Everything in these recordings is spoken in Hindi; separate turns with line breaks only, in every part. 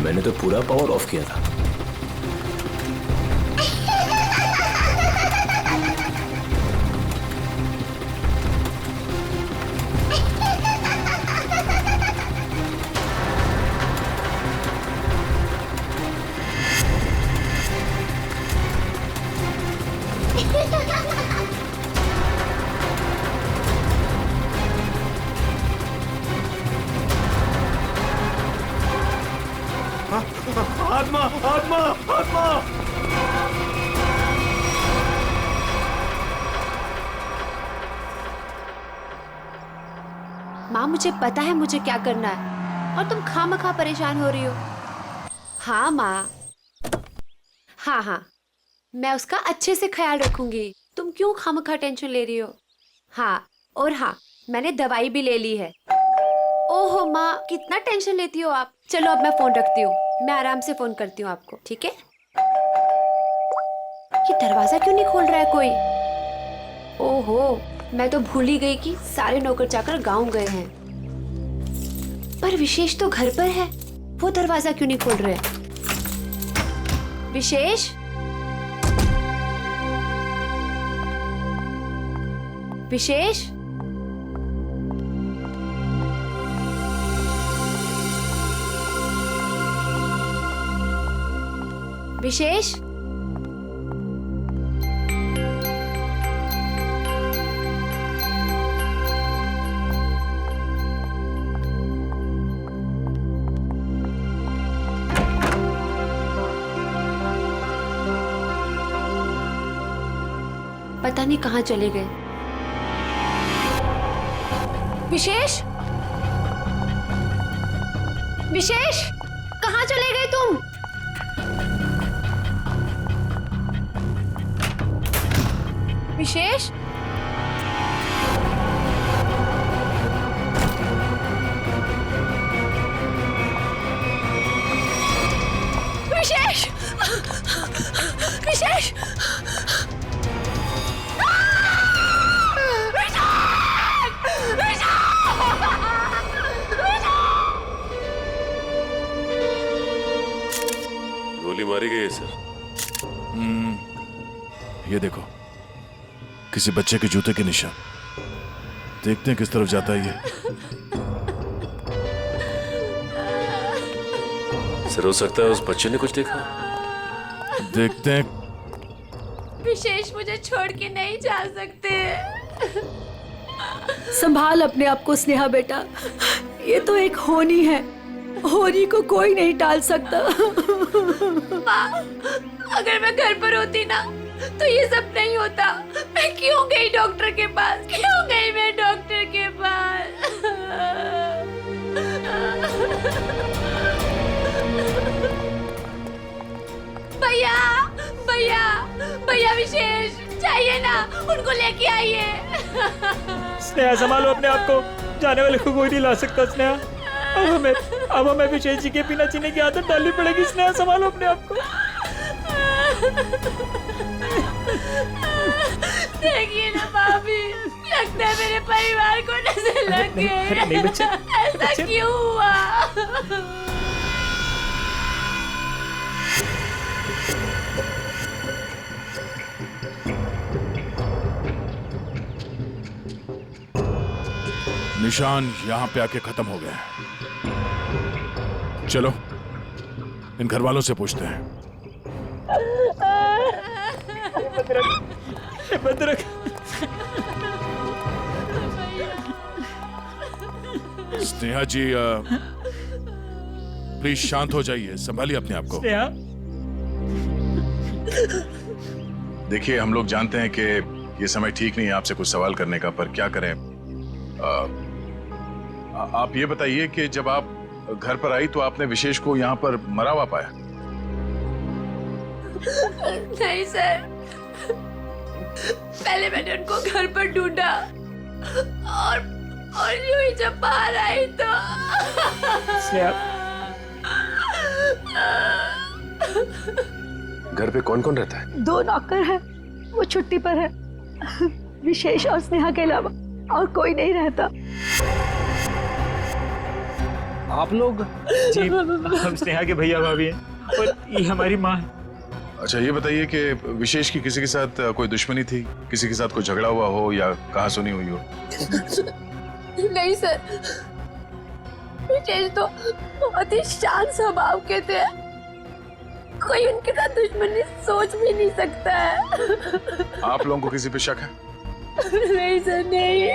मैंने तो पूरा पावर ऑफ किया था।
आत्मा आत्मा आत्मा।
माँ, मुझे पता है मुझे क्या करना है और तुम खामखा परेशान हो रही हो। हाँ माँ, हाँ, मैं उसका अच्छे से ख्याल रखूंगी। तुम क्यों खामखा टेंशन ले रही हो? हाँ, और हाँ, मैंने दवाई भी ले ली है। ओहो माँ, कितना टेंशन लेती हो आप। चलो अब मैं फोन रखती हूँ, मैं आराम से फोन करती हूँ आपको, ठीक है? ये दरवाजा क्यों नहीं खोल रहा है कोई? ओहो, मैं तो भूल ही गई कि सारे नौकर चाकर गांव गए हैं। पर विशेष तो घर पर है, वो दरवाजा क्यों नहीं खोल रहे? विशेष, विशेष, विशेष, पता नहीं कहाँ चले गए। विशेष, विशेष, कहाँ चले गए तुम? विशेष, विशेष, विशेष,
गोली मारी गई है सर।
ये देखो, किसी बच्चे के जूते के निशान। देखते हैं किस तरफ जाता है ये।
सर हो सकता है उस बच्चे ने कुछ देखा।
देखते हैं।
विशेष, मुझे छोड़ के नहीं जा सकते।
संभाल अपने आप को स्नेहा बेटा, ये तो एक होनी है, होनी को कोई नहीं टाल सकता।
माँ, अगर मैं घर पर होती ना तो ये सब नहीं होता। मैं क्यों गई डॉक्टर के पास? क्यों गई मैं डॉक्टर के पास? भैया, भैया, भैया विशेष चाहिए ना, उनको लेके आइए।
स्नेहा संभालो अपने आप को, जाने वाले को कोई नहीं ला सकता। स्नेहा, अब हमें विशेष जी के बिना जीने की आदत डालनी पड़ेगी। स्नेहा संभालो अपने आप को।
देखिए ना भाभी, लगता है मेरे परिवार को नजर लग गई।
नहीं बच्चे,
ऐसा क्यों हुआ?
निशान यहां पे आके खत्म हो गए। चलो इन घर वालों से पूछते हैं।
भद्रक,
स्नेहा जी प्लीज शांत हो जाइए, संभालिए अपने आप को।
स्नेहा,
देखिए, हम लोग जानते हैं कि ये समय ठीक नहीं है आपसे कुछ सवाल करने का, पर क्या करें। आप ये बताइए कि जब आप घर पर आई तो आपने विशेष को यहाँ पर मरा हुआ पाया?
नहीं सर, पहले मैंने उनको घर पर ढूंढा और यूं ही जब बाहर आई तो
घर पे कौन कौन रहता है?
2 नौकर है, वो छुट्टी पर है। विशेष और स्नेहा के अलावा और कोई नहीं रहता।
आप लोग?
जी हम स्नेहा के भैया भाभी हैं और ये हमारी माँ है।
अच्छा ये बताइए कि विशेष की किसी के साथ कोई दुश्मनी थी, किसी के साथ कोई झगड़ा हुआ हो या कहाँ सुनी हुई हो?
नहीं सर, विशेष तो बहुत ही शांत स्वभाव के थे, कोई उनके साथ दुश्मनी सोच भी नहीं सकता है।
आप लोगों को किसी पे शक है?
नहीं सर नहीं।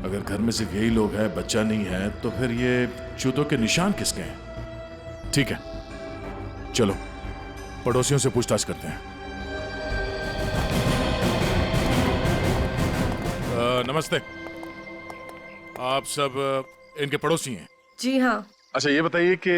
अगर घर में सिर्फ यही लोग हैं, बच्चा नहीं है, तो फिर ये जूतों के निशान किसके हैं? ठीक है, चलो पड़ोसियों से पूछताछ करते हैं। नमस्ते, आप सब इनके पड़ोसी हैं?
जी हाँ।
अच्छा ये बताइए कि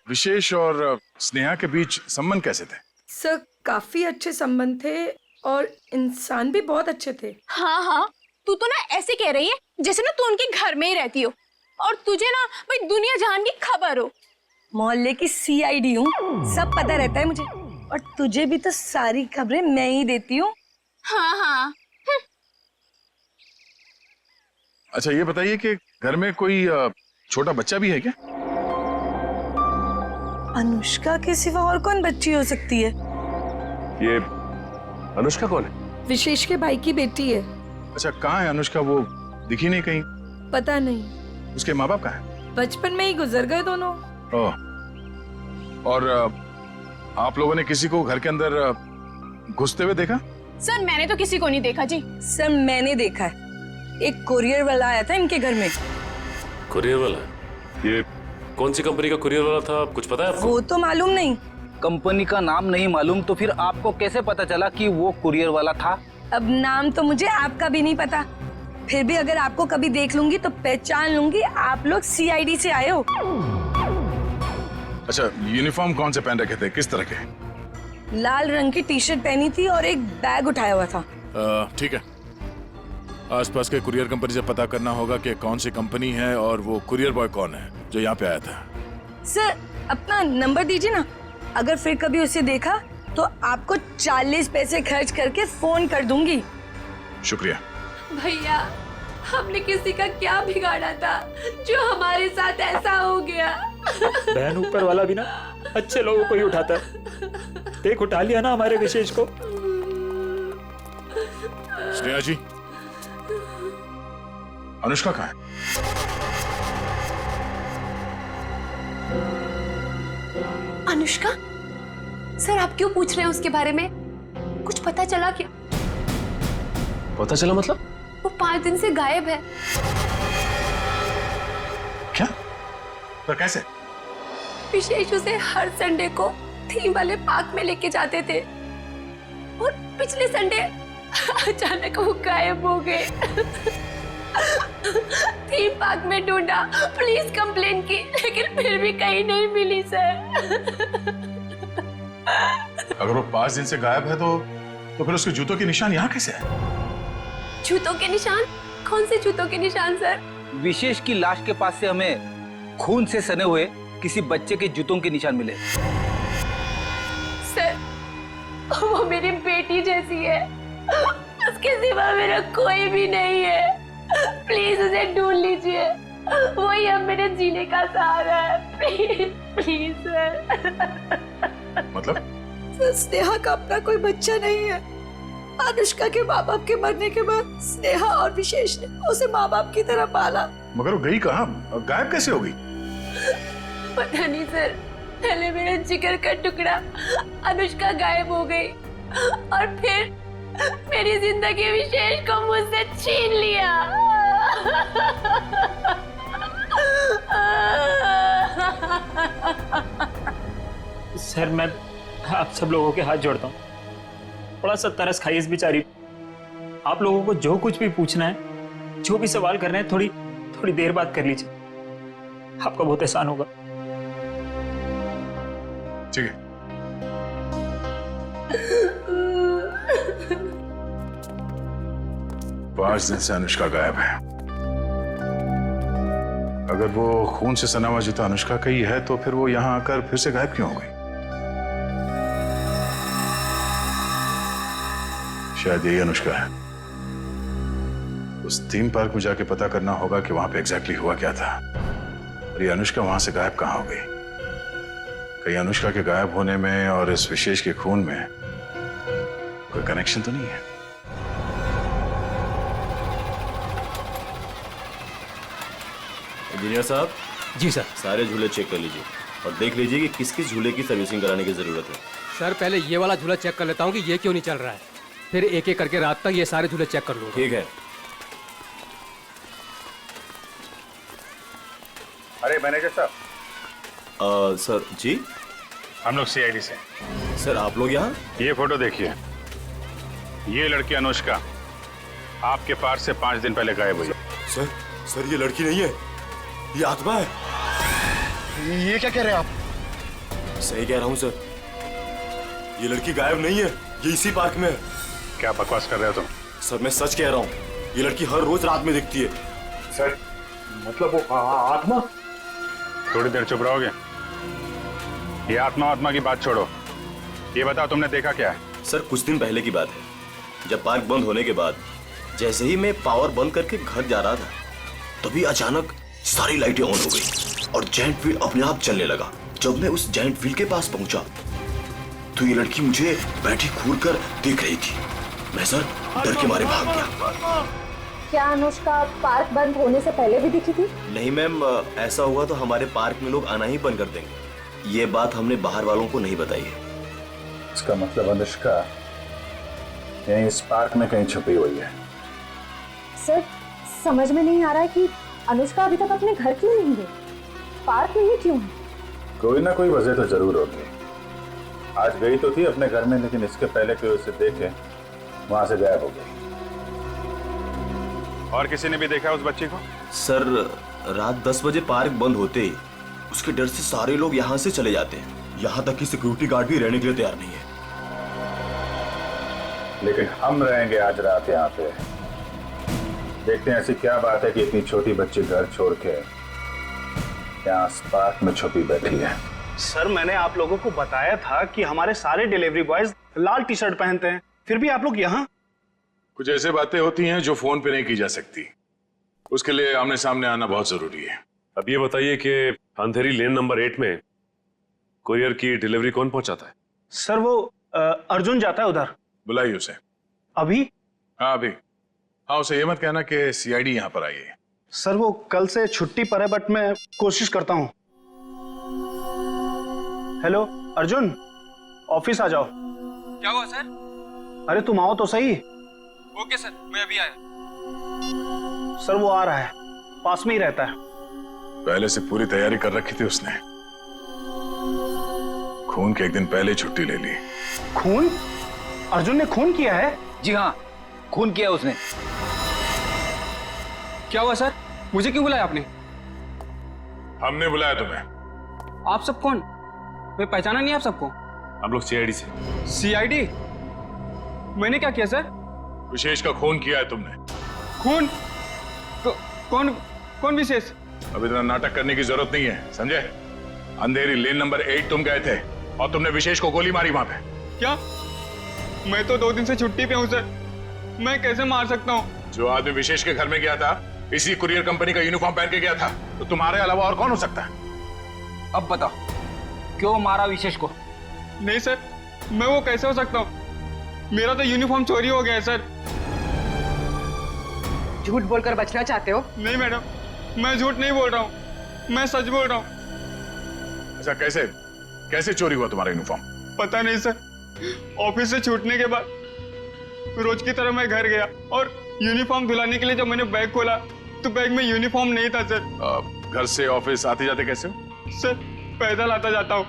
विशेष और स्नेहा के बीच संबंध कैसे थे?
सर काफी अच्छे संबंध थे और इंसान भी बहुत अच्छे थे।
हाँ हाँ, तू तो ना ऐसे कह रही है जैसे ना तू उनके घर में ही रहती हो और तुझे ना भाई दुनिया जहान की खबर हो।
मोहल्ले की सीआईडी हूँ, सब पता रहता है मुझे, और तुझे भी तो सारी खबरें मैं ही देती हूँ।
हाँ हाँ।
अच्छा ये बताइए कि घर में कोई छोटा बच्चा भी है क्या?
अनुष्का के सिवा और कौन बच्ची हो सकती है?
ये अनुष्का कौन है?
विशेष के भाई की बेटी है।
अच्छा कहाँ है अनुष्का? वो दिखी नहीं कहीं।
पता नहीं,
उसके माँ बाप कहाँ हैं?
बचपन में ही गुजर गए दोनों।
ओह, और आप लोगों ने किसी को घर के अंदर घुसते हुए देखा?
सर मैंने तो किसी को नहीं देखा जी।
सर मैंने देखा है, एक कुरियर वाला आया था इनके घर में।
कुरियर वाला? ये कौन सी कंपनी का कुरियर वाला था, कुछ पता है आपको?
वो तो मालूम नहीं।
कंपनी का नाम नहीं मालूम तो फिर आपको कैसे पता चला कि वो कुरियर वाला था?
अब नाम तो मुझे आपका भी नहीं पता, फिर भी अगर आपको कभी देख लूंगी तो पहचान लूंगी आप लोग सीआईडी से आए हो।
अच्छा यूनिफॉर्म कौन से पहन रखे थे, किस तरह के?
लाल रंग की टी शर्ट पहनी थी और एक बैग उठाया हुआ था।
ठीक है, आसपास के कुरियर कंपनी से पता करना होगा कि कौन सी कंपनी है और वो कुरियर बॉय कौन है जो यहाँ पे आया था।
सर अपना नंबर दीजिए ना, अगर फिर कभी उसे देखा तो आपको 40 पैसे खर्च करके फोन कर दूंगी।
शुक्रिया।
भैया हमने किसी का क्या बिगाड़ा था जो हमारे साथ ऐसा हो गया?
बहन ऊपर वाला भी ना अच्छे लोगों को ही उठाता है। देख उठा लिया ना हमारे विशेष को।
स्नेहा जी, अनुष्का कहाँ है?
अनुष्का? सर आप क्यों पूछ रहे हैं उसके बारे में? कुछ पता चला क्या?
पता चला मतलब?
वो 5 दिन से गायब है।
क्या? पर कैसे?
विशेष उसे हर संडे को थीम वाले पार्क में लेके जाते थे और पिछले संडे अचानक वो गायब हो गए। थीम पार्क में ढूंढा, पुलिस कंप्लेन की, लेकिन फिर भी कहीं नहीं मिली सर।
अगर वो 5 दिन से गायब है तो फिर उसके जूतों के निशान यहाँ कैसे है?
जूतों के निशान? कौन से जूतों के निशान सर?
विशेष की लाश के पास से हमें खून से सने हुए किसी बच्चे के जूतों के निशान मिले।
सर वो मेरी बेटी जैसी है, उसके सिवा मेरा कोई भी नहीं है। प्लीज उसे ढूंढ लीजिए, वही अब मेरे जीने का सहारा है। Please please sir.
मतलब?
सर स्नेहा का अपना कोई बच्चा नहीं है। अनुष्का के माँ बाप के मरने के बाद स्नेहा और विशेष ने उसे माँ बाप की तरह पाला।
मगर वो गई कहाँ, गायब कैसे हो गई?
पता नहीं सर, पहले मेरा जिगर का टुकड़ा अनुष्का गायब हो गई और फिर मेरी जिंदगी विशेष को मुझसे छीन लिया।
सर मैं आप सब लोगों के हाथ जोड़ता हूँ, थोड़ा सा तरस खाइए इस बेचारी। आप लोगों को जो कुछ भी पूछना है, जो भी सवाल करना है, थोड़ी देर बाद कर लीजिए, आपका बहुत एहसान होगा।
ठीक है। पांच दिन से अनुष्का गायब है। अगर वो खून से सना हुआ जूता अनुष्का का ही है तो फिर वो यहाँ आकर फिर से गायब क्यों हो गई? शायद यही अनुष्का है। उस थीम पार्क में जाके पता करना होगा कि वहां पे एग्जैक्टली हुआ क्या था और ये अनुष्का वहां से गायब कहाँ हो गई। कहीं अनुष्का के गायब होने में और इस विशेष के खून में कोई कनेक्शन तो नहीं है?
इंजीनियर साहब,
जी सर।
सारे झूले चेक कर लीजिए और देख लीजिए कि किस किस झूले की सर्विसिंग कराने की जरूरत है।
सर पहले ये वाला झूला चेक कर लेता हूँ कि ये क्यों नहीं चल रहा है, फिर एक एक करके रात तक ये सारे झूले चेक कर लूँगा।
ठीक है।
अरे मैनेजर साहब।
सर जी।
हम लोग सीआईडी से।
सर आप लोग यहाँ?
ये फोटो देखिए, ये लड़की अनुष्का आपके पार्क से 5 दिन पहले गायब हुई।
सर ये लड़की नहीं है, ये आत्मा है।
ये क्या कह रहे हैं आप?
सही कह रहा हूँ सर, ये लड़की गायब नहीं है, ये इसी पार्क में है।
क्या बकवास कर रहे हो तुम?
सर मैं सच कह रहा हूँ, ये लड़की हर रोज रात में दिखती है।
सर मतलब वो आत्मा? थोड़ी देर चुप रहोगे? ये आत्मा की बात छोड़ो, ये बताओ तुमने देखा क्या है?
सर कुछ दिन पहले की बात है, जब पार्क बंद होने के बाद जैसे ही मैं पावर बंद करके घर जा रहा था, तभी अचानक सारी लाइटें ऑन हो गई और जायंट व्हील अपने आप चलने लगा। जब मैं उस जायंट व्हील के पास पहुंचा तो ये लड़की मुझे बैठी घूर कर देख रही थी। मैं सर डर के मारे भाग गया।
क्या अनुष्का पार्क बंद होने से पहले भी दिखी थी?
नहीं मैम, ऐसा हुआ तो हमारे पार्क में लोग आना ही बंद कर देंगे। ये बात हमने बाहर वालों को नहीं बताई है।
इसका मतलब अनुष्का यहीं इस पार्क में कहीं छुपी हुई है।
सर समझ में नहीं आ रहा है कि अनुष्का अभी तक अपने घर क्यों नहीं गई, पार्क में ही क्यों है?
कोई ना कोई वजह तो जरूर होगी। आज गई तो थी अपने घर में, लेकिन इसके पहले कोई उसे देखे वहां से गायब हो गई। और किसी ने भी देखा उस बच्ची को?
सर रात 10 बजे पार्क बंद होते ही उसके डर से सारे लोग यहाँ से चले जाते हैं, यहाँ तक कि सिक्योरिटी गार्ड भी रहने के लिए तैयार नहीं है।
लेकिन हम रहेंगे आज रात यहाँ पे। देखते हैं ऐसी क्या बात है कि इतनी छोटी बच्ची घर छोड़ के यहाँ पार्क में छुपी बैठी है।
सर मैंने आप लोगों को बताया था कि हमारे सारे डिलीवरी बॉयज लाल टी शर्ट पहनते हैं, फिर भी आप लोग यहाँ।
कुछ ऐसे बातें होती हैं जो फोन पे नहीं की जा सकती, उसके लिए आमने सामने आना बहुत जरूरी है।
अब ये बताइए कि अंधेरी लेन नंबर 8 में कुरियर की डिलीवरी कौन पहुंचाता है?
सर वो अर्जुन जाता है उधर।
बुलाइए उसे।
अभी?
हाँ अभी। हाँ उसे ये मत कहना कि सीआईडी यहाँ पर आई है।
सर वो कल से छुट्टी पर है, बट मैं कोशिश करता हूँ। हेलो अर्जुन, ऑफिस आ जाओ।
क्या हुआ सर?
अरे तुम आओ तो सही।
ओके सर, मैं अभी आया।
सर वो आ रहा है, पास में ही रहता है।
पहले से पूरी तैयारी कर रखी थी उसने। खून के एक दिन पहले छुट्टी ले ली।
खून? अर्जुन ने खून किया है?
जी हाँ, खून किया उसने।
क्या हुआ सर, मुझे क्यों बुलाया आपने?
हमने बुलाया तुम्हें।
आप सब कौन? मैं पहचाना नहीं आप सबको।
हम लोग सीआईडी से।
सीआईडी? मैंने क्या किया सर?
विशेष का खून किया है तुमने।
खून? कौन कौन विशेष?
अब इतना नाटक करने की जरूरत नहीं है, समझे? अंधेरी लेन नंबर 8 तुम गए थे और तुमने विशेष को गोली मारी वहां पे।
क्या? मैं तो 2 दिन से छुट्टी पे हूँ सर, मैं कैसे मार सकता हूँ?
जो आदमी विशेष के घर में गया था इसी कुरियर कंपनी का यूनिफॉर्म पहन के गया था, तो तुम्हारे अलावा और कौन हो सकता है?
अब बताओ क्यों मारा विशेष को?
नहीं सर, मैं वो कैसे हो सकता हूँ? मेरा तो यूनिफॉर्म चोरी हो गया है सर।
झूठ बोलकर बचना चाहते हो?
नहीं मैडम, मैं झूठ नहीं बोल रहा हूँ, मैं सच बोल रहा हूँ।
ऐसा कैसे कैसे चोरी हुआ तुम्हारा यूनिफॉर्म?
पता नहीं सर, ऑफिस से छूटने के बाद रोज की तरह मैं घर गया और यूनिफॉर्म धुलाने के लिए जब मैंने बैग खोला तो बैग में यूनिफॉर्म नहीं था सर।
घर से ऑफिस आते जाते कैसे हो?
सर पैदल आता जाता हूँ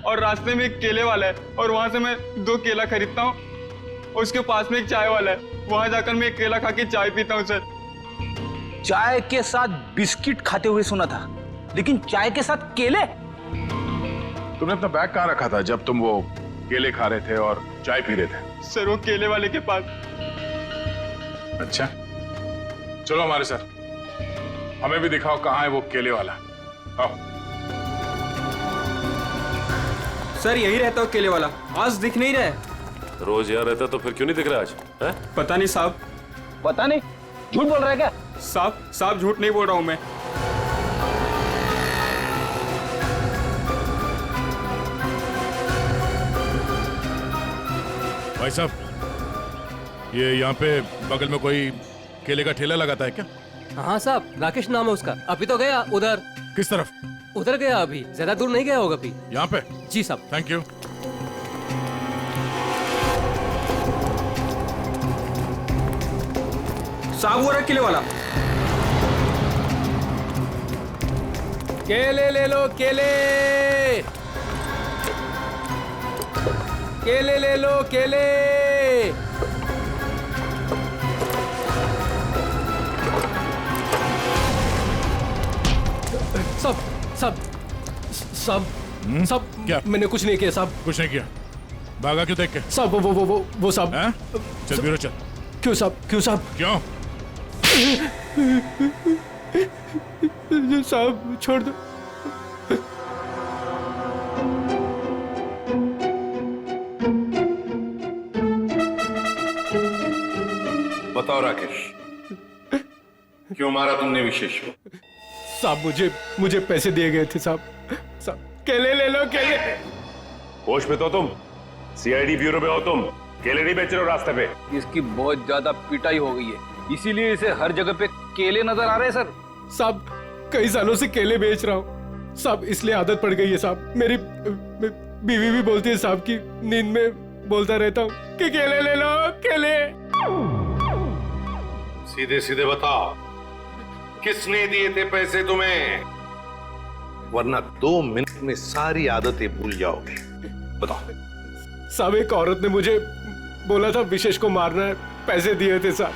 और रास्ते में एक केले वाला है और वहां से मैं 2 केला खरीदता हूँ, उसके पास में एक चाय वाला है, वहां जाकर मैं एक केला खा के चाय पीता हूँ सर।
चाय के साथ बिस्किट खाते हुए सुना था, लेकिन चाय के साथ केले?
तुमने अपना बैग कहाँ रखा था जब तुम वो केले खा रहे थे और चाय पी रहे थे?
सर वो केले वाले के पास।
अच्छा चलो हमारे साथ, हमें भी दिखाओ कहाँ है वो केले वाला। आओ।
सर यही रहता हो केले वाला, आज दिख नहीं रहा है।
रोज यहाँ रहता तो फिर क्यों नहीं दिख रहा आज? है?
पता नहीं साहब।
पता नहीं? झूठ बोल रहा है क्या?
साहब झूठ नहीं बोल रहा हूँ मैं।
भाई साहब, ये यहाँ पे बगल में कोई केले का ठेला लगाता है क्या?
हाँ साहब, राकेश नाम है उसका। अभी तो गया उधर।
किस तरफ?
उधर गया, अभी ज्यादा दूर नहीं गया होगा। अभी
यहाँ पे?
जी साहब।
Thank you.
साहब वो रहा किले वाला।
केले ले लो, केले केले ले लो, केले। सब सब सब सब
क्या?
मैंने कुछ नहीं किया साहब।
कुछ नहीं किया? भागा क्यों देख के?
साहब वो साहब।
चल ब्यूरो चल।
क्यों साहब? क्यों साहब?
क्यों?
साहब छोड़ दो।
बताओ राकेश, क्यों मारा तुमने विशेष को?
साहब मुझे पैसे दिए गए थे साहब। साहब केले ले लो, केले।
होश में तो तुम? सीआईडी ब्यूरो में हो तुम? केले नहीं बेच रहे हो रास्ते पे?
इसकी बहुत ज्यादा पिटाई हो गई है, इसीलिए इसे हर जगह पे केले नजर आ रहे हैं सर।
साहब कई सालों से केले बेच रहा हूँ साहब, इसलिए आदत पड़ गई है साहब। मेरी बीवी भी बोलती है साहब की नींद में बोलता रहता हूँ कि केले ले लो, केले।
सीधे सीधे बताओ, किसने दिए थे पैसे तुम्हें? वरना 2 मिनट में सारी आदतें भूल जाओगे। बताओ।
साहब एक औरत ने मुझे बोला था विशेष को मारना है, पैसे दिए थे साहब।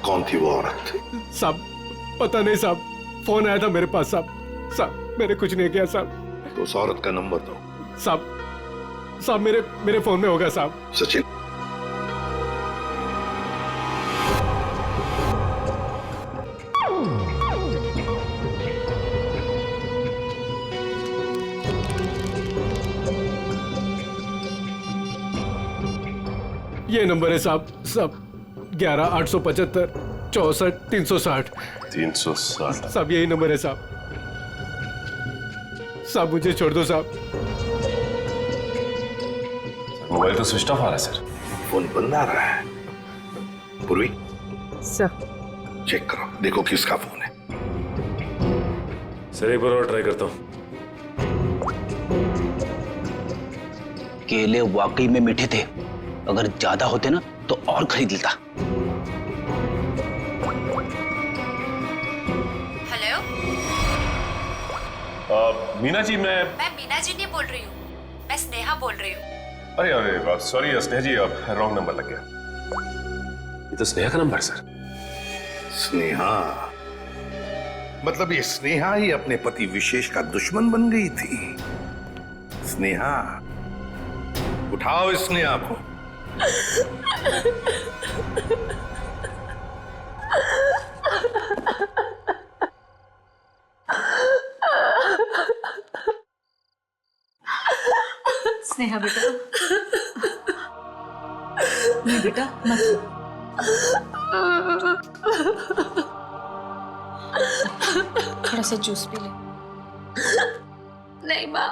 कौन थी वो औरत?
साहब पता नहीं साहब, फोन आया था मेरे पास साहब। साहब मैंने कुछ नहीं किया साहब।
तो उस औरत का नंबर दो।
साहब मेरे फोन में होगा साहब।
सचिन,
ये नंबर है साहब। 11-875 64 360।
360।
साहब यही नंबर है साहब। साहब मुझे छोड़ दो साहब।
मोबाइल तो स्विच ऑफ आ रहा है सर।
फोन बंद आ रहा है। पूर्वी
सर
चेक करो, देखो किसका फोन है।
सर एक बार और ट्राई करता हूँ।
केले वाकई में मीठे थे, अगर ज्यादा होते ना तो और खरीद लेता।
हेलो,
मीना जी, मैं
मीना जी नहीं बोल रही हूँ, मैं स्नेहा बोल रही हूँ।
अरे सॉरी स्नेहा जी, अब रॉन्ग नंबर लग गया। ये तो स्नेहा का नंबर है सर।
स्नेहा? मतलब ये स्नेहा ही अपने पति विशेष का दुश्मन बन गई थी। स्नेहा, उठाओ इस स्नेहा को।
स्नेहा बेटा, नहीं बेटा मत।
थोड़ा सा जूस पी ले।
नहीं माँ,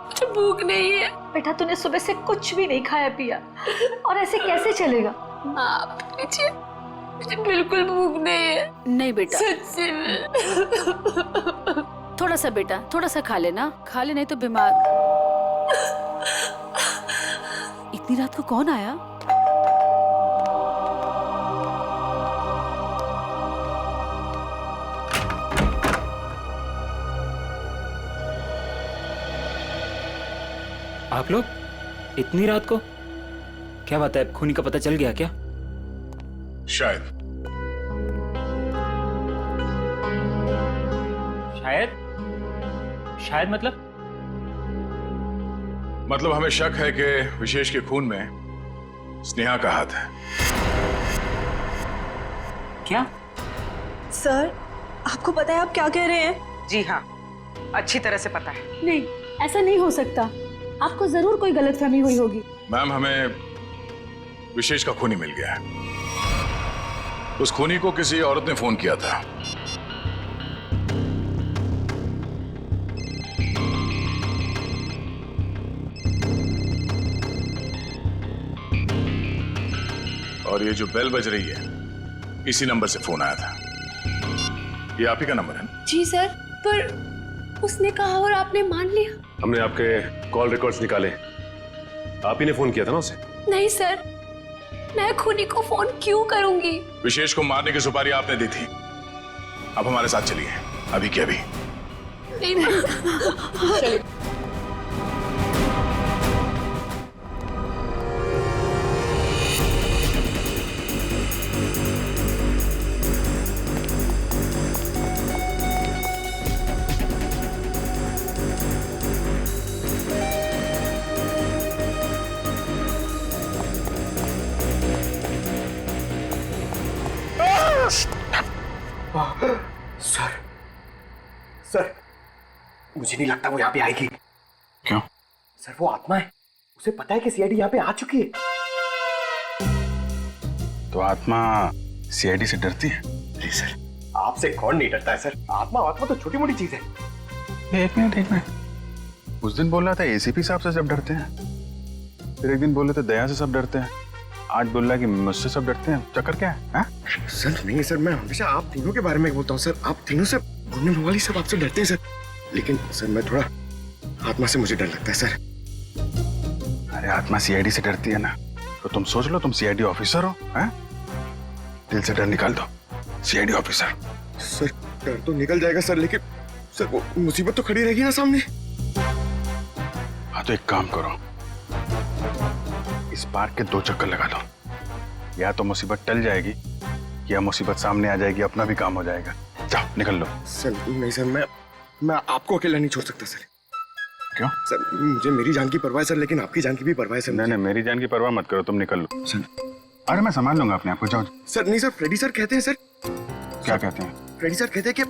मुझे भूख नहीं है। बेटा तूने सुबह से कुछ भी नहीं खाया पिया, और ऐसे कैसे चलेगा? माँ मुझे बिल्कुल भूख नहीं है।
नहीं बेटा,
सच्ची में।
थोड़ा सा बेटा, थोड़ा सा खा लेना, खा ले नहीं तो बीमार। इतनी रात को कौन आया?
आप लोग इतनी रात को? क्या बात है, खूनी का पता चल गया क्या?
शायद।
शायद
मतलब हमें शक है कि विशेष के खून में स्नेहा का हाथ है।
क्या?
सर आपको पता है आप क्या कह रहे हैं?
जी हाँ, अच्छी तरह से पता है।
नहीं, ऐसा नहीं हो सकता। आपको जरूर कोई गलतफहमी हुई होगी।
मैम, हमें विशेष का खूनी मिल गया है। उस खूनी को किसी औरत ने फोन किया था। और ये जो बेल बज रही है, इसी नंबर से फोन आया था। ये आप ही का नंबर है ना?
जी सर, पर उसने कहा और आपने मान लिया।
हमने आपके कॉल रिकॉर्ड्स निकाले, आप ही ने फोन किया था ना उसे?
नहीं सर, मैं खूनी को फोन क्यों करूंगी?
विशेष को मारने की सुपारी आपने दी थी। अब हमारे साथ चलिए, अभी के अभी।
नहीं,
सर, मुझे नहीं लगता वो यहाँ पे आएगी।
क्यों?
सर वो आत्मा है, उसे पता है कि सीआईडी यहाँ पे आ चुकी है।
तो आत्मा सीआईडी से डरती है?
नहीं सर, आपसे कौन नहीं डरता है सर। आत्मा तो छोटी मोटी चीज है।
एक मिनट। उस दिन बोल रहा था एसीपी साहब से सब डरते हैं, फिर एक दिन बोले थे दया से सब डरते हैं, आज बोल रहा है कि मुझसे सब डरते हैं। चक्कर क्या है?
सर नहीं सर, मैं हमेशा आप तीनों के बारे में बोलता हूँ सर। आप तीनों से बोलने वाली सब आपसे डरते हैं सर। लेकिन सर मैं थोड़ा आत्मा से मुझे डर लगता है सर।
अरे आत्मा सीआईडी से डरती है ना, तो तुम सोच लो तुम सीआईडी ऑफिसर हो, हैं? दिल से डर निकाल दो, सीआईडी ऑफिसर।
सर डर तो निकल जाएगा सर, लेकिन सर वो मुसीबत तो खड़ी रहेगी ना सामने।
हाँ तो एक काम करो, इस पार्क के 2 चक्कर लगा दो, या तो मुसीबत टल जाएगी या मुसीबत सामने आ जाएगी, अपना भी काम हो जाएगा। जाओ निकल लो।
सर नहीं सर, मैं आपको अकेला नहीं छोड़ सकता सर।
क्यों?
सर मुझे मेरी जान की परवाह है सर, लेकिन आपकी जान की भी परवाह है सर।
नहीं, मेरी जान की परवाह मत करो, तुम निकल लो सर। अरे मैं संभाल लूंगा अपने आप को, जाओ।
सर नहीं सर, फ्रेडी सर कहते हैं सर।
क्या कहते हैं?
फ्रेडी सर कहते हैं कि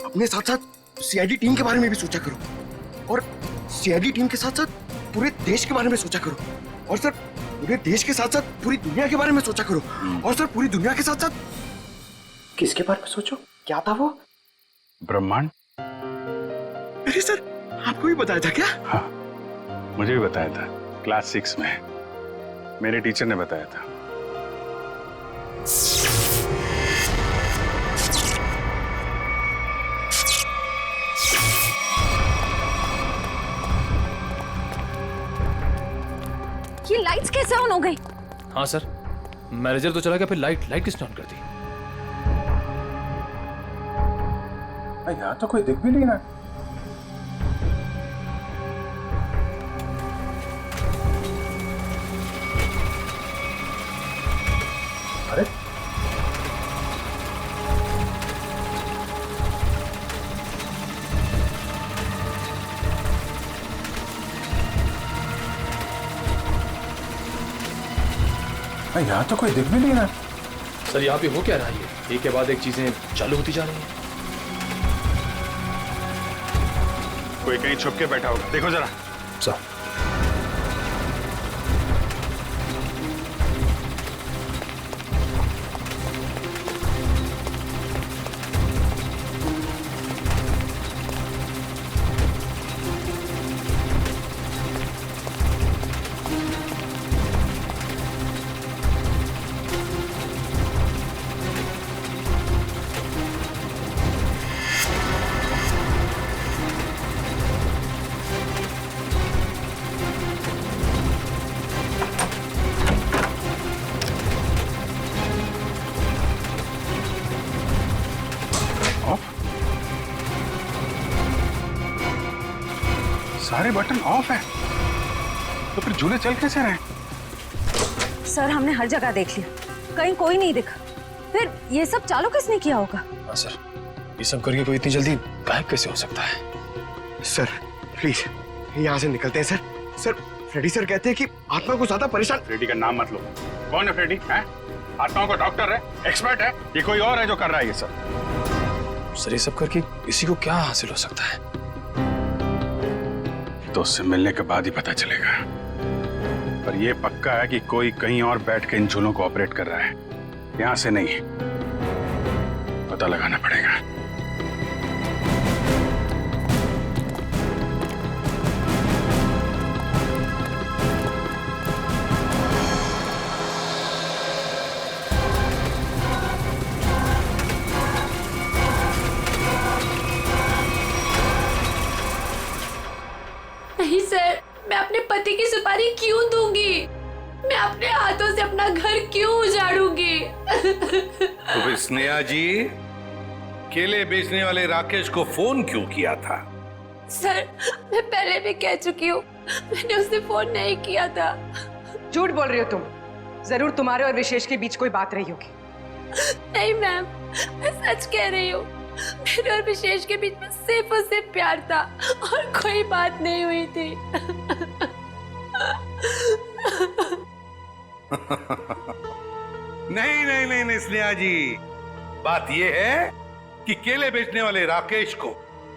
अपने साथ साथ सीआईडी टीम के बारे में भी सोचा करो, और सीआईडी टीम के साथ साथ पूरे देश के बारे में सोचा करो, और सर पूरे देश के साथ साथ पूरी दुनिया के बारे में सोचा करो, और सर पूरी दुनिया के साथ साथ किसके बारे में सोचो? क्या था वो?
ब्रह्मांड।
अरे सर आपको भी बताया था क्या?
हाँ मुझे भी बताया था, क्लास 6 में मेरे टीचर ने बताया था।
ये लाइट्स कैसे ऑन हो गई?
हाँ सर, मैनेजर तो चला गया, फिर लाइट किसने ऑन कर दी?
यहाँ तो कोई दिख भी नहीं रहा। अरे यहाँ तो कोई दिख भी नहीं रहा।
सर यहाँ पे हो क्या रहा है? ये एक के बाद एक चीजें चालू होती जा रही हैं।
कोई कहीं छुप के बैठा होगा, देखो जरा।
सर
सारे बटन ऑफ है, तो फिर झूले चल कैसे रहे?
सर हमने हर जगह देख लिया, कहीं कोई नहीं दिखा। फिर ये सब चालू किसने किया होगा?
हाँ सर, ये सब करके कोई इतनी जल्दी गायब कैसे हो सकता है?
सर प्लीज यहाँ से निकलते हैं सर। सर फ्रेडी सर कहते हैं कि आत्मा को ज्यादा परेशान।
फ्रेडी का नाम मत लो। कौन है फ्रेडी? है आत्माओं का डॉक्टर है, एक्सपर्ट है, ये कोई और है जो कर रहा है ये सब?
सर ये सब करके किसी को क्या हासिल हो सकता है?
तो उससे मिलने के बाद ही पता चलेगा।
पर यह पक्का है कि कोई कहीं और बैठ के इन झूलों को ऑपरेट कर रहा है, यहां से नहीं। पता लगाना पड़ेगा।
नहीं सर, मैं अपने पति की सुपारी क्यों दूंगी? मैं अपने हाथों से अपना घर क्यों उजाड़ूंगी?
तो फिर स्नेहा जी, केले बेचने वाले राकेश को फोन क्यों किया था?
सर, मैं पहले भी कह चुकी हूँ, मैंने उसे फोन नहीं किया था।
झूठ बोल रही हो तुम। जरूर तुम्हारे और विशेष के बीच कोई बात रही होगी।
नहीं मैम, मैं सच कह रही हूँ। मेरे और विशेष के बीच में सिर्फ और सिर्फ प्यार था और कोई बात नहीं हुई थी।
नहीं नहीं नहीं नहीं स्नेहा जी, बात यह है कि केले बेचने वाले राकेश को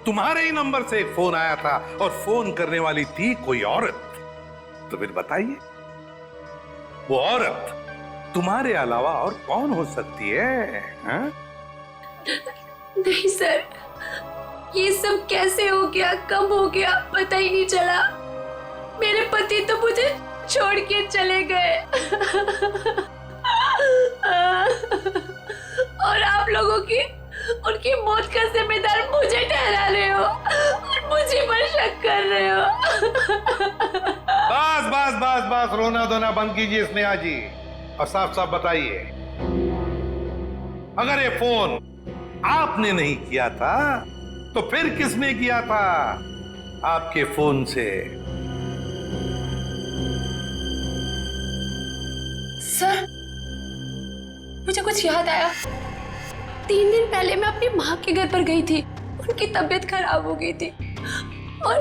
तुम्हारे ही नंबर से एक फोन आया था और फोन करने वाली थी कोई औरत। तो फिर बताइए, वो औरत तुम्हारे अलावा और कौन हो सकती है? हा?
नहीं सर, ये सब कैसे हो गया, कब हो गया, पता ही नहीं चला। मेरे पति तो मुझे छोड़ के चले गए और आप लोगों की उनकी मौत का जिम्मेदार मुझे ठहरा रहे हो और मुझे पर शक कर रहे हो।
बस बस बस बस, रोना धोना बंद कीजिए स्नेहा जी, और साफ साफ बताइए, अगर ये फोन आपने नहीं किया था तो फिर किसने किया था आपके फोन से?
सर, मुझे कुछ याद आया। 3 दिन पहले मैं अपनी माँ के घर पर गई थी। उनकी तबीयत खराब हो गई थी और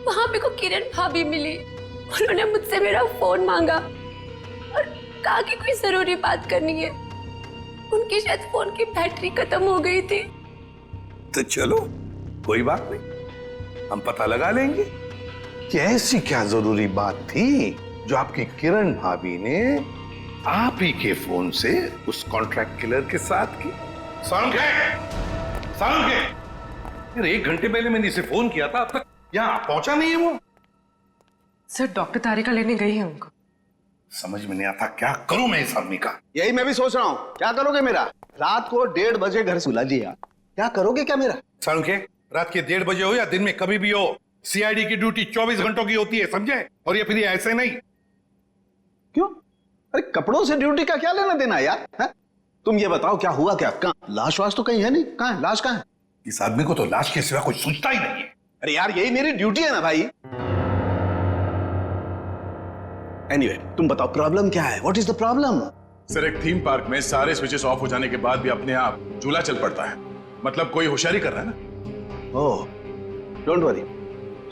वहां मेरे को किरण भाभी मिली। उन्होंने मुझसे मेरा फोन मांगा और कहा कि कोई जरूरी बात करनी है। उनकी शायद फोन की बैटरी खत्म हो गई थी।
तो चलो कोई बात नहीं, हम पता लगा लेंगे कि ऐसी क्या जरूरी बात थी जो आपकी किरण भाभी ने आप ही के फोन से उस कॉन्ट्रैक्ट किलर के साथ की। सारुण यार, 1 घंटे पहले मैंने इसे फोन किया था, अब तक यहाँ पहुंचा नहीं है वो।
सर, डॉक्टर तारिका लेने गई है उनको।
समझ में नहीं आता क्या करूं मैं इस आदमी का।
यही मैं भी सोच रहा हूँ, क्या करोगे मेरा? रात को 1:30 बजे घर सुला दिया, क्या करोगे क्या मेरा?
सारुण के, रात के 1:30 बजे हो या दिन में कभी भी हो, सीआईडी की ड्यूटी 24 घंटों की होती है, समझे? और ये फिर ये ऐसे नहीं।
क्यों? अरे कपड़ों से ड्यूटी का क्या लेना देना यार? है? तुम ये बताओ, क्या हुआ क्या? कहाँ लाश वाश तो कहीं है नहीं, कहाँ है लाश? कहाँ है?
इस आदमी को तो लाश के सिवा कुछ सोचता ही नहीं है।
अरे यार, यही मेरी ड्यूटी है ना भाई। एनीवे, तुम बताओ प्रॉब्लम क्या है? What is the problem?
Sir, एक थीम पार्क में सारे स्विचेस ऑफ हो जाने के बाद भी अपने आप झूला चल पड़ता है। मतलब कोई होशियारी कर रहा है ना।
ओह, डोंट वरी,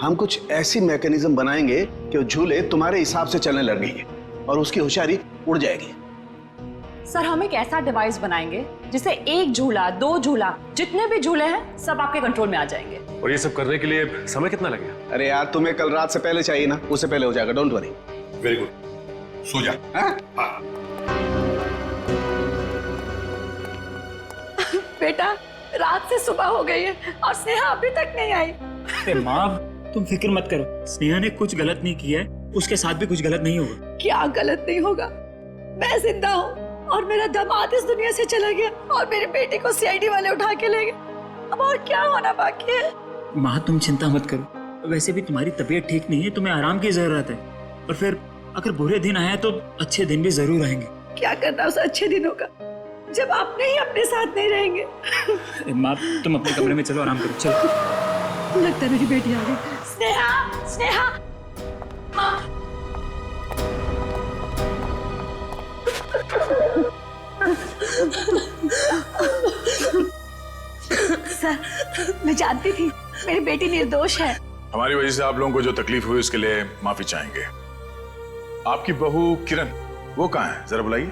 हम कुछ ऐसी मैकेनिज्म बनाएंगे कि वो झूले तुम्हारे हिसाब से चलने लगेंगे और उसकी होशियारी उड़ जाएगी।
सर, हम एक ऐसा डिवाइस बनाएंगे जिससे 1 झूला, 2 झूला, जितने भी झूले हैं सब आपके कंट्रोल में आ जाएंगे।
और ये सब करने के लिए समय कितना लगेगा?
अरे यार, तुम्हें कल रात से पहले चाहिए ना, उससे पहले हो जाएगा, डोंट वरी।
वेरी गुड, सो जा। हाँ?
बेटा, रात से सुबह हो गई है और स्नेहा अभी तक नहीं आई।
अरे माँ, तुम फिक्र मत करो। स्नेहा ने कुछ गलत नहीं किया है, उसके साथ भी कुछ गलत नहीं होगा।
क्या गलत नहीं होगा? मैं जिंदा हूँ और मेरा दामाद इस दुनिया से चला गया और मेरी बेटी को सीआईडी वाले उठा के ले गए। अब और क्या होना बाकी है?
माँ, तुम चिंता मत करो। वैसे भी तुम्हारी तबीयत ठीक नहीं है, तुम्हें आराम की जरूरत है। और फिर अगर बुरे दिन आए तो अच्छे दिन भी जरूर आएंगे।
क्या करना उस अच्छे दिनों का जब आपने ही अपने साथ नहीं रहेंगे।
माँ, तुम अपने कमरे में चलो, आराम करो। चलो।
लगता है मेरी बेटी आ गई। स्नेहा, स्नेहा, माँ। सर, मैं जानती थी मेरी बेटी निर्दोष है।
हमारी वजह से आप लोगों को जो तकलीफ हुई उसके लिए माफी चाहेंगे। आपकी बहू किरण, वो कहाँ है? जरा बुलाइए।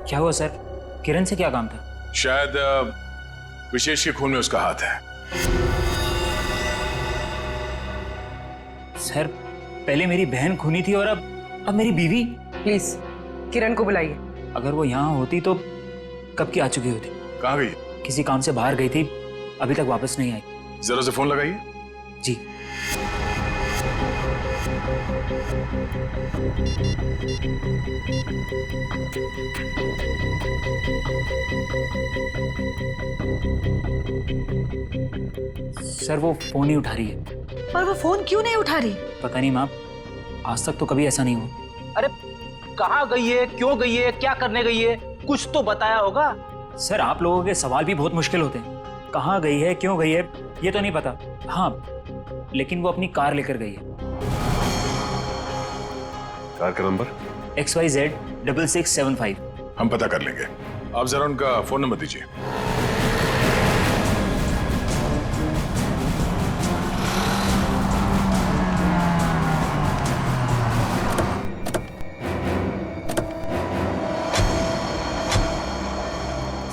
क्या हुआ सर? किरण से क्या काम था?
शायद विशेष के खून में उसका हाथ है।
सर, पहले मेरी बहन खूनी थी और अब मेरी बीवी।
प्लीज किरण को बुलाइए।
अगर वो यहाँ होती तो कब की आ चुकी होती।
कहाँ गई?
किसी काम से बाहर गई थी, अभी तक वापस नहीं आई।
जरा से फोन लगाइए।
जी। सर वो फोन नहीं उठा रही है।
पर वो फोन क्यों नहीं उठा रही?
पता नहीं माँ, आज तक तो कभी ऐसा नहीं हुआ।
अरे कहाँ गई है, क्यों गई है, क्या करने गई है, कुछ तो बताया होगा।
सर आप लोगों के सवाल भी बहुत मुश्किल होते हैं। कहाँ गई है, क्यों गई है, ये तो नहीं पता। हाँ, लेकिन वो अपनी कार लेकर गई है।
कार का नंबर?
XYZ 6675।
हम पता कर लेंगे, आप जरा उनका फोन नंबर दीजिए।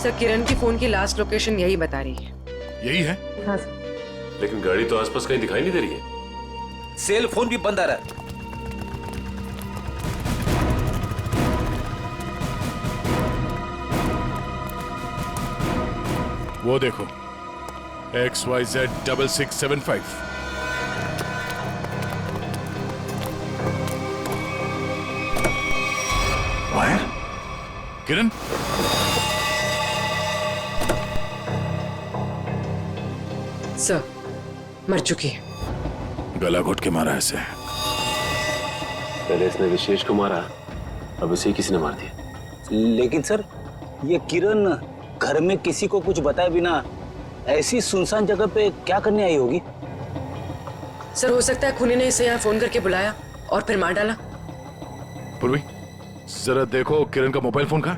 सर किरण की फोन की लास्ट लोकेशन यही बता रही है।
यही है?
हाँ सर।
लेकिन गाड़ी तो आसपास कहीं दिखाई नहीं दे रही है।
सेल फोन भी बंद आ रहा है।
वो देखो, XYZ 6675। वायर? किरण?
सर मर चुकी है।
गला घोट के मारा ऐसे।
पहले इसने विशेष को मारा, अब इसे किसी ने मार दिया।
लेकिन सर ये किरण घर में किसी को कुछ बताए बिना ऐसी सुनसान जगह पे क्या करने आई होगी?
सर हो सकता है खूनी ने इसे यहाँ फोन करके बुलाया और फिर मार डाला।
पूर्वी जरा देखो किरण का मोबाइल फोन कहाँ?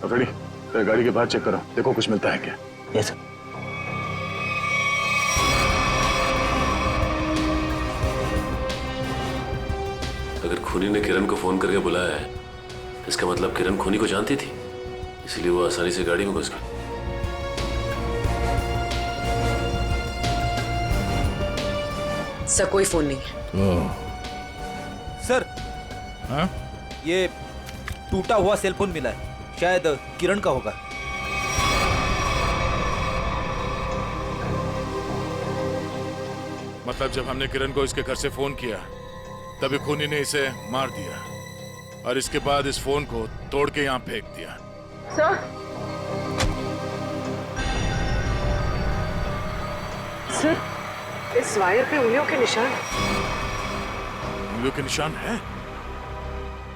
अफरीदी, गाड़ी के बाहर चेक करो, देखो कुछ मिलता है क्या।
Yes sir.
अगर खूनी ने किरण को फोन करके बुलाया है, इसका मतलब किरण खूनी को जानती थी, इसलिए वो आसानी से गाड़ी में घुस गई।
सर कोई फोन नहीं है।
सर
हाँ?
ये टूटा हुआ सेल फोन मिला है, शायद किरण का होगा।
मतलब जब हमने किरण को इसके घर से फोन किया तभी खूनी ने इसे मार दिया और इसके बाद इस फोन को तोड़ के यहाँ फेंक दिया।
सर इस वायर पे उंगलियों के निशान।
उंगलियों के निशान है?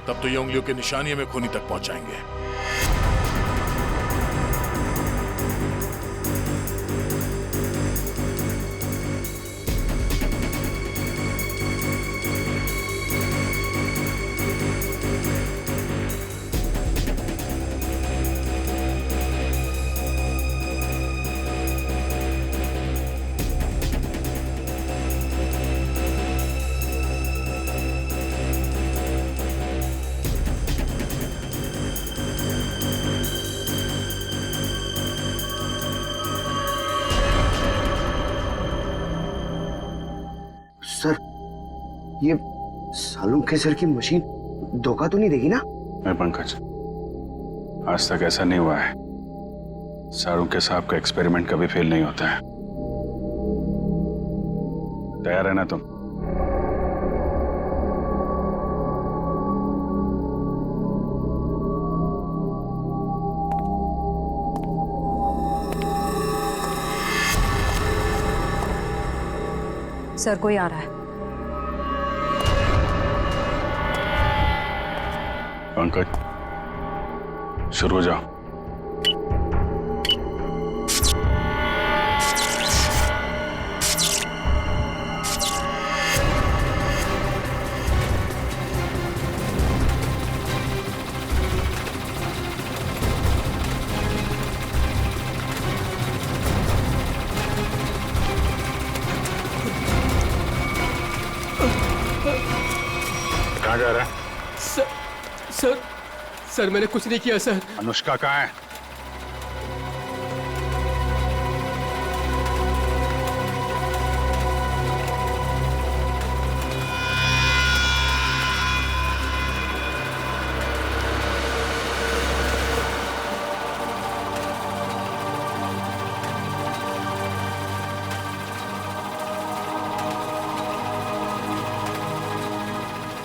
तब तो ये उंगलियों के निशान ही हमें खूनी तक पहुंचाएंगे।
सर ये सालों के सर की मशीन धोखा तो नहीं देगी ना?
नहीं पंकज, आज तक ऐसा नहीं हुआ है। सारू के साहब का एक्सपेरिमेंट कभी फेल नहीं होता है। तैयार है ना तुम?
सर कोई आ रहा है।
पंकज शुरू हो जाओ। कहाँ जा रहा है?
सर मैंने कुछ नहीं किया सर।
अनुष्का कहाँ है?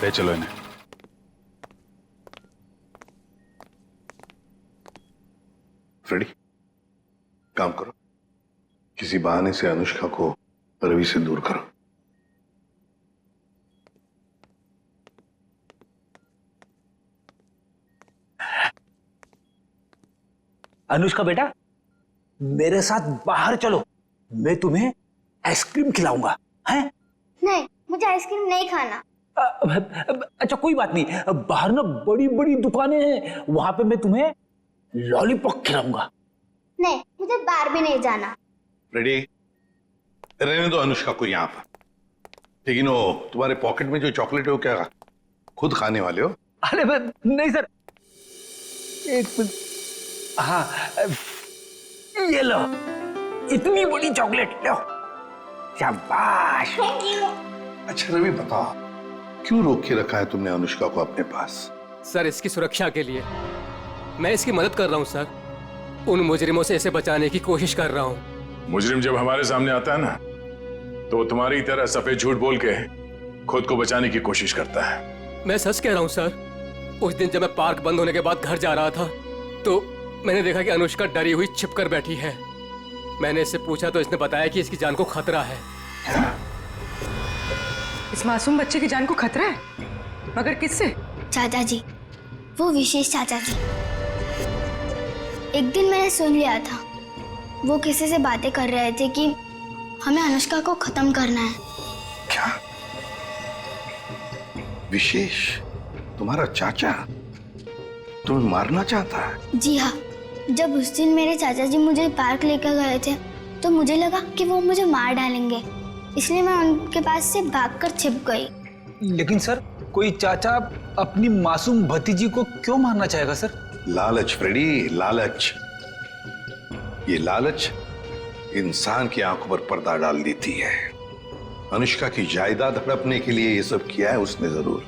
ले चलो इन्हें।
फ्रेडी, काम करो, किसी बहाने से अनुष्का को रवि से दूर करो।
अनुष्का बेटा, मेरे साथ बाहर चलो, मैं तुम्हें आइसक्रीम खिलाऊंगा। हैं?
नहीं, मुझे आइसक्रीम नहीं खाना।
अच्छा कोई बात नहीं, बाहर ना बड़ी बड़ी दुकानें हैं, वहां पे मैं तुम्हें लॉलीपॉप खिलाऊंगा।
नहीं, मुझे बाहर भी नहीं जाना।
फ्रेडी, रहने दो अनुष्का को यहाँ पर। लेकिन वो तुम्हारे पॉकेट में जो चॉकलेट है वो क्या खुद खाने वाले हो?
अरे नहीं सर, एक मिनट। हाँ, ये लो, इतनी बड़ी चॉकलेट लो। शाबाश।
Thank you.
अच्छा रवि, बताओ क्यों रोक के रखा है तुमने अनुष्का को अपने पास?
सर, इसकी सुरक्षा के लिए। मैं इसकी मदद कर रहा हूँ सर, उन मुजरिमों से इसे बचाने की कोशिश कर रहा हूँ।
मुजरिम जब हमारे सामने आता है ना, तो वो तुम्हारी तरह सफेद झूठ बोल के खुद को बचाने की कोशिश करता है।
मैं सच कह रहा हूँ सर। उस दिन जब मैं पार्क बंद होने के बाद घर जा रहा था, तो मैंने देखा कि अनुष्का डरी हुई छिपकर बैठी है। मैंने इससे पूछा तो इसने बताया कि इसकी जान को खतरा है।
इस मासूम बच्चे की जान को खतरा है? मगर किससे?
चाचा जी, वो विशेष चाचा जी। एक दिन मैंने सुन लिया था, वो किसी से बातें कर रहे थे कि हमें अनुष्का को खत्म करना है।
क्या? विशेष तुम्हारा चाचा तुम्हें मारना चाहता है?
जी हाँ, जब उस दिन मेरे चाचा जी मुझे पार्क लेकर गए थे, तो मुझे लगा कि वो मुझे मार डालेंगे, इसलिए मैं उनके पास से भागकर छिप गई।
लेकिन सर, कोई चाचा अपनी मासूम भतीजी को क्यों मारना चाहेगा सर?
लालच फ्रेडी, लालच। ये लालच इंसान की आंखों पर पर्दा डाल देती है। अनुष्का की जायदाद हड़पने के लिए ये सब किया है उसने जरूर,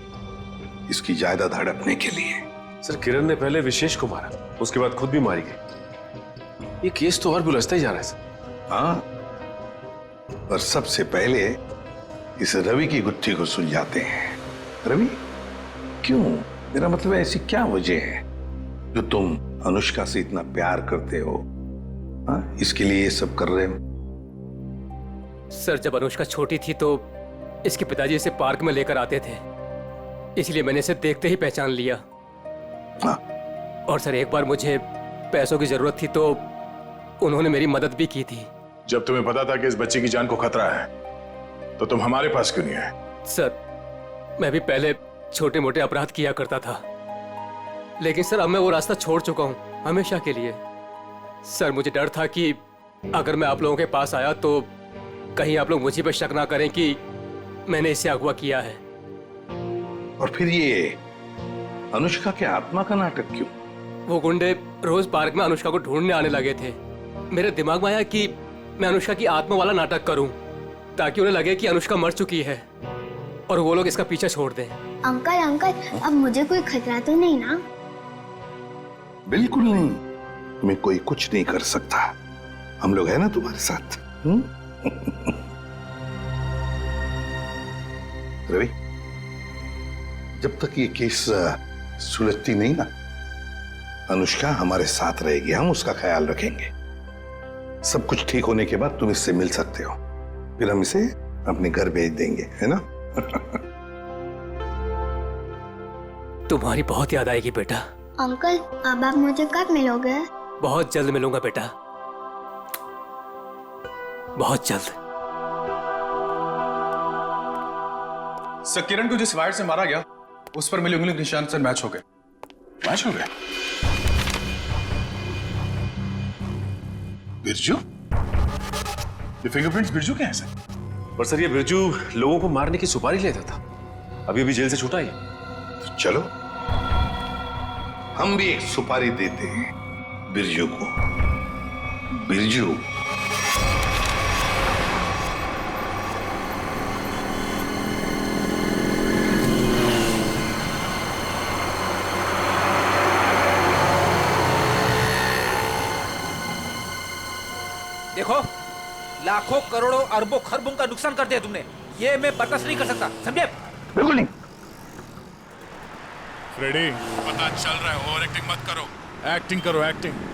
इसकी जायदाद हड़पने के लिए।
सर, किरण ने पहले विशेष को मारा, उसके बाद खुद भी मारी गई। ये केस तो और भी उलझता ही जा रहा है सर।
हाँ, और सबसे पहले इस रवि की गुत्थी को सुलझाते हैं। रवि, क्यों? मेरा मतलब है, ऐसी क्या वजह है जो तुम अनुष्का से इतना प्यार करते हो? हाँ, इसके लिए ये सब कर रहे हो?
सर, जब अनुष्का छोटी थी तो इसके पिताजी इसे पार्क में लेकर आते थे, इसलिए मैंने इसे देखते ही पहचान लिया।
हाँ।
और सर, एक बार मुझे पैसों की जरूरत थी तो उन्होंने मेरी मदद भी की थी।
जब तुम्हें पता था कि इस बच्चे की जान को खतरा है, तो तुम हमारे पास क्यों नहीं आए?
सर, मैं भी पहले छोटे मोटे अपराध किया करता था, लेकिन सर अब मैं वो रास्ता छोड़ चुका हूँ हमेशा के लिए। सर, मुझे डर था कि अगर मैं आप लोगों के पास आया तो कहीं आप लोग मुझे पे शक ना करें कि मैंने इसे अगवा किया है।
और फिर ये अनुष्का के आत्मा का नाटक क्यों?
वो गुंडे रोज पार्क में अनुष्का को ढूंढने आने लगे थे। मेरे दिमाग में आया कि मैं अनुष्का की आत्मा वाला नाटक करूं, ताकि उन्हें लगे कि अनुष्का मर चुकी है और वो लोग इसका पीछा छोड़ दें।
अंकल अंकल, अब मुझे कोई खतरा तो नहीं ना?
बिल्कुल नहीं, तुम्हें कोई कुछ नहीं कर सकता। हम लोग हैं ना तुम्हारे साथ। रवि, जब तक ये केस सुलझती नहीं ना, अनुष्का हमारे साथ रहेगी, हम उसका ख्याल रखेंगे। सब कुछ ठीक होने के बाद तुम इससे मिल सकते हो, फिर हम इसे अपने घर भेज देंगे, है ना?
तुम्हारी बहुत याद आएगी बेटा।
अंकल, अब आप मुझे कब मिलोगे?
बहुत जल्द मिलूंगा बेटा, बहुत जल्द।
सर, किरण को जिस वायर से मारा गया उस पर मिले उंगली के निशान सर मैच हो गए।
मैच हो गए? बिरजू? ये फिंगरप्रिंट्स बिरजू के हैं सर?
पर सर, ये बिरजू लोगों को मारने की सुपारी लेता था, अभी अभी जेल से छूटा है।
तो चलो हम भी एक सुपारी देते हैं बिरजू को। बिरजू,
देखो, लाखों करोड़ों अरबों खरबों का नुकसान कर दिया तुमने, ये मैं बर्दाश्त नहीं कर सकता, समझे?
बिल्कुल नहीं।
रेडी? पता चल रहा है, ओवर एक्टिंग मत करो, एक्टिंग करो, एक्टिंग।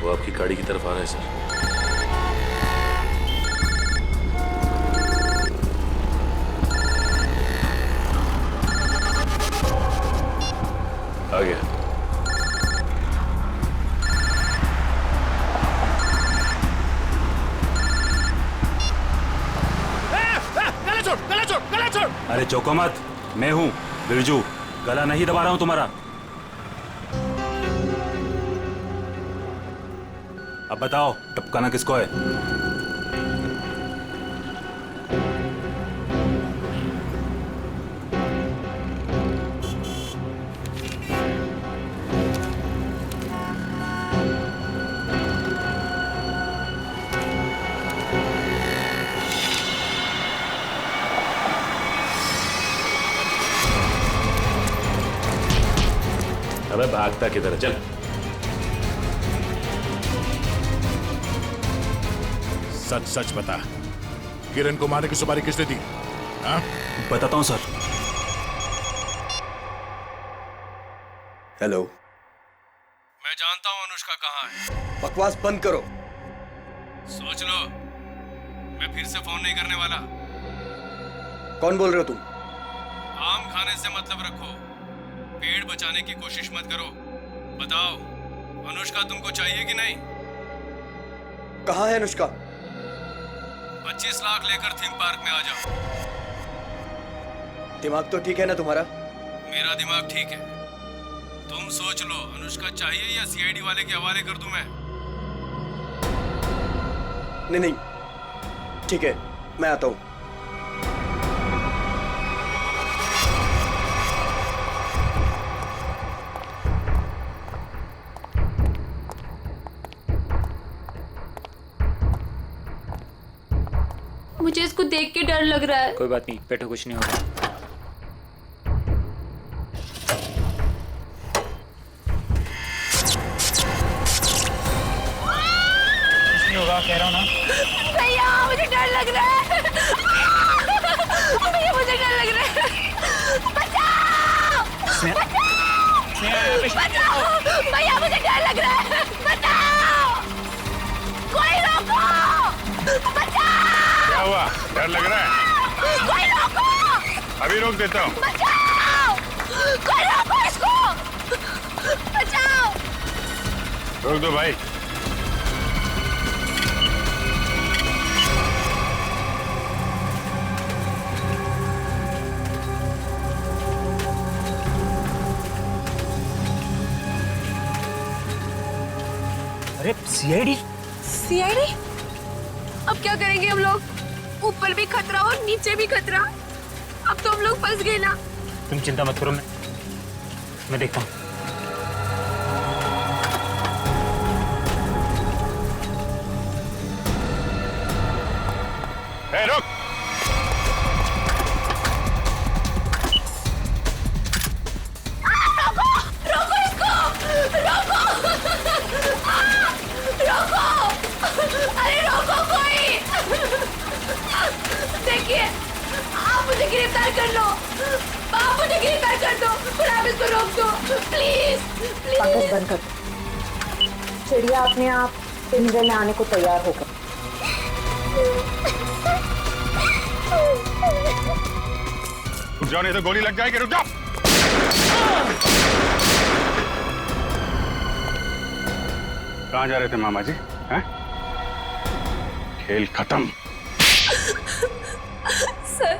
वो आपकी गाड़ी की तरफ आ रहा है सर। आ गया।
गला छोड़, गला छोड़।
अरे चौको मत, मैं हूँ बिरजू, गला नहीं दबा रहा हूँ तुम्हारा। अब बताओ टपकाना किसको है?
अबे भागता किधर, चल।
सच सच बता, किरण को मारने की सुपारी किसने दी? हाँ?
बताता हूँ सर।
हेलो।
मैं जानता हूँ अनुष्का कहाँ है।
बकवास बंद करो।
सोच लो, मैं फिर से फोन नहीं करने वाला।
कौन बोल रहे हो तुम?
आम खाने से मतलब रखो, पेड़ बचाने की कोशिश मत करो। बताओ, अनुष्का तुमको चाहिए कि नहीं?
कहाँ है अनुष्का?
25 लाख लेकर थीम पार्क में आ जाओ।
दिमाग तो ठीक है ना तुम्हारा?
मेरा दिमाग ठीक है। तुम सोच लो, अनुष्का चाहिए या सीआईडी वाले के हवाले कर दूं मैं?
नहीं नहीं, ठीक है, मैं आता हूँ।
मुझे इसको देख के डर लग रहा है।
कोई बात नहीं, बैठो, कुछ नहीं होगा। कुछ नहीं होगा, कह रहा हूँ ना।
भैया मुझे डर लग रहा है। भैया मुझे डर लग रहा है। बचाओ! बचाओ! भैया मुझे डर लग रहा है। बचाओ! कोई रोको! बचाओ!
क्या हुआ? डर लग रहा है?
कोई रोको!
अभी रोक देता हूँ।
बचाओ! कोई रोको इसको! बचाओ!
रोक दो भाई।
अरे सीआईडी?
सीआईडी? अब क्या करेंगे हम लोग? ऊपर भी खतरा और नीचे भी खतरा। अब तो हम लोग फंस गए ना।
तुम चिंता मत करो, मैं देखता हूँ।
रुक!
रोको! रोको इसको! रोको! रोको! अरे रोको कोई! देखिए, आप मुझे गिरफ्तार कर लो। आप मुझे गिरफ्तार कर दो, पर आप इसको रोक दो, प्लीज प्लीज।
बंद कर। चिड़िया अपने आप पिंजरे में आने को तैयार हो गई।
रुक जाओ, नहीं तो गोली लग जाएगी। रुक जाओ। कहाँ जा रहे थे मामा जी? हैं? खेल खत्म।
सर,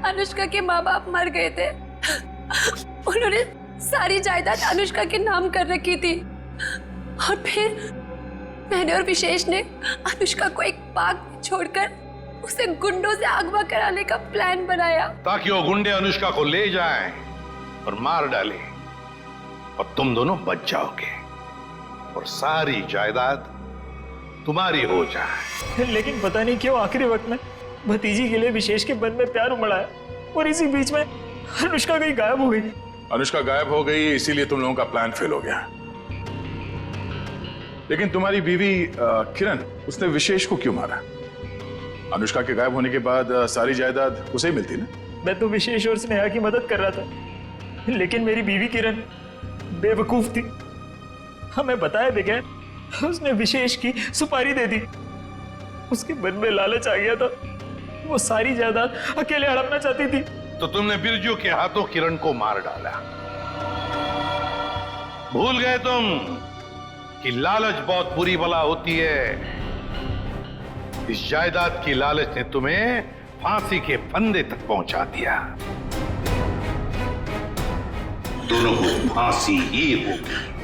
अनुष्का के माँ बाप मर गए थे। उन्होंने सारी जायदाद अनुष्का के नाम कर रखी थी और फिर मैंने और विशेष ने अनुष्का को एक पार्क में छोड़कर उसे गुंडों से अगवा कराने का प्लान बनाया
ताकि वो गुंडे अनुष्का को ले जाएं और मार डाले। और तुम दोनों बच जाओगे और सारी जायदाद तुम्हारी हो जाए।
लेकिन पता नहीं क्यों आखिरी वक्त में भतीजी के लिए विशेष के मन में प्यार उमड़ा है और इसी बीच में अनुष्का कहीं गायब हो गई।
अनुष्का गायब हो गई इसीलिए तुम लोगों का प्लान फेल हो गया। लेकिन तुम्हारी बीवी किरण, उसने विशेष को क्यों मारा? अनुष्का के गायब होने के बाद सारी जायदाद उसे ही मिलती ना।
मैं तो विशेष और स्नेहा की मदद कर रहा था, लेकिन मेरी बीवी किरण बेवकूफ थी। हमें बताया बगैर उसने विशेष की सुपारी दे दी। उसके मन में लालच आ गया था, वो सारी जायदाद अकेले हड़पना चाहती थी।
तो तुमने बिरजू के हाथों किरण को मार डाला। भूल गए तुम कि लालच बहुत बुरी बला होती है। इस जायदाद की लालच ने तुम्हें फांसी के फंदे तक पहुंचा दिया। दोनों को फांसी ही होगी।